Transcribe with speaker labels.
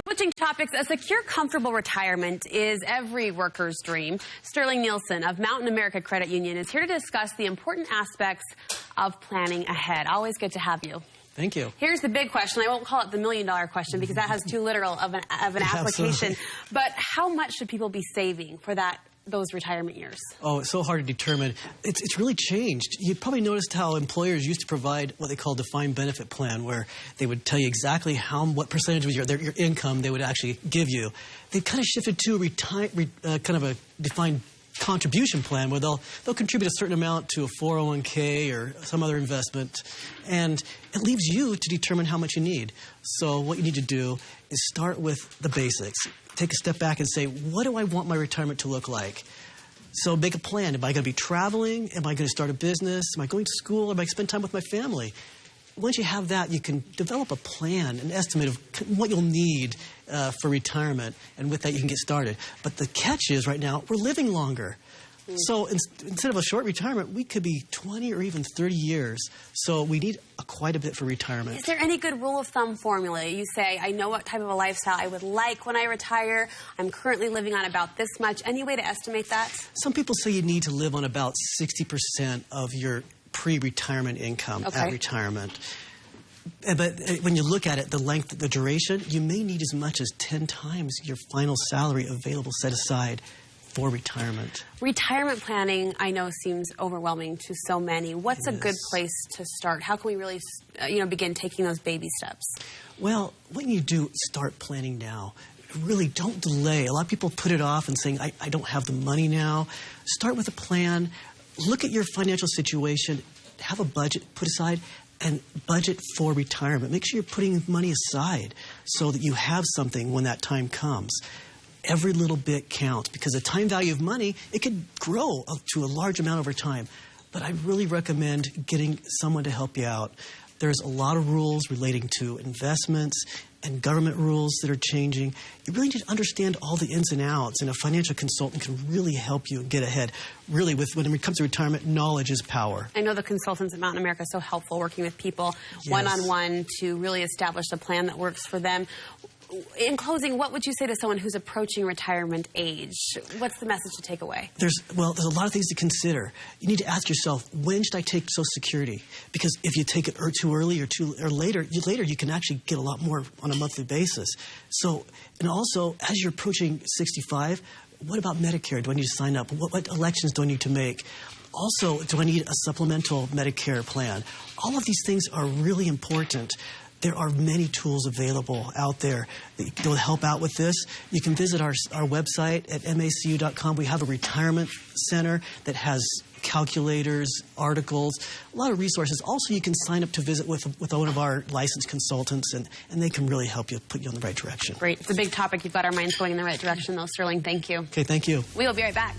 Speaker 1: Switching topics, a secure, comfortable retirement is every worker's dream. Sterling Neilsen of Mountain America Credit Union is here to discuss the important aspects of planning ahead. Always good to have you.
Speaker 2: Thank you.
Speaker 1: Here's the big question. I won't call it the million-dollar question because that has too literal of an application.
Speaker 2: Absolutely.
Speaker 1: But how much should people be saving for those retirement years?
Speaker 2: Oh, it's so hard to determine. It's really changed. You probably noticed how employers used to provide what they call defined benefit plan, where they would tell you exactly what percentage of your income they would actually give you. They kind of shifted to kind of a defined contribution plan where they'll contribute a certain amount to a 401k or some other investment, and it leaves you to determine how much you need. So what you need to do is start with the basics. Take a step back and say, what do I want my retirement to look like? So make a plan. Am I going to be traveling? Am I going to start a business? Am I going to school? Am I going to spend time with my family? Once you have that, you can develop a plan, an estimate of what you'll need for retirement, and with that you can get started. But the catch is, right now, we're living longer. So instead of a short retirement, we could be 20 or even 30 years. So we need quite a bit for retirement.
Speaker 1: Is there any good rule of thumb formula? You say, I know what type of a lifestyle I would like when I retire. I'm currently living on about this much. Any way to estimate that?
Speaker 2: Some people say you need to live on about 60% of your pre-retirement income at retirement. But when you look at it, the length, the duration, you may need as much as 10 times your final salary available set aside for retirement.
Speaker 1: Retirement planning, I know, seems overwhelming to so many. What's a good place to start? How can we really, begin taking those baby steps?
Speaker 2: Well, when you do start planning now, really don't delay. A lot of people put it off and saying, I don't have the money now. Start with a plan. Look at your financial situation. Have a budget put aside and budget for retirement. Make sure you're putting money aside so that you have something when that time comes. Every little bit counts because the time value of money, it could grow to a large amount over time. But I really recommend getting someone to help you out. There's a lot of rules relating to investments and government rules that are changing. You really need to understand all the ins and outs, and a financial consultant can really help you get ahead. Really, when it comes to retirement, knowledge is power.
Speaker 1: I know the consultants at Mountain America are so helpful working with people one-on-one to really establish a plan that works for them. In closing, what would you say to someone who's approaching retirement age? What's the message to take away?
Speaker 2: There's a lot of things to consider. You need to ask yourself, when should I take Social Security? Because if you take it too early or later you can actually get a lot more on a monthly basis. So, and also, as you're approaching 65, what about Medicare? Do I need to sign up? What elections do I need to make? Also, do I need a supplemental Medicare plan? All of these things are really important. There are many tools available out there that will help out with this. You can visit our website at macu.com. We have a retirement center that has calculators, articles, a lot of resources. Also, you can sign up to visit with one of our licensed consultants, and they can really help you, put you on the right direction.
Speaker 1: Great. It's a big topic. You've got our minds going in the right direction, though. Sterling, thank you.
Speaker 2: Okay, thank you.
Speaker 1: We will be right back.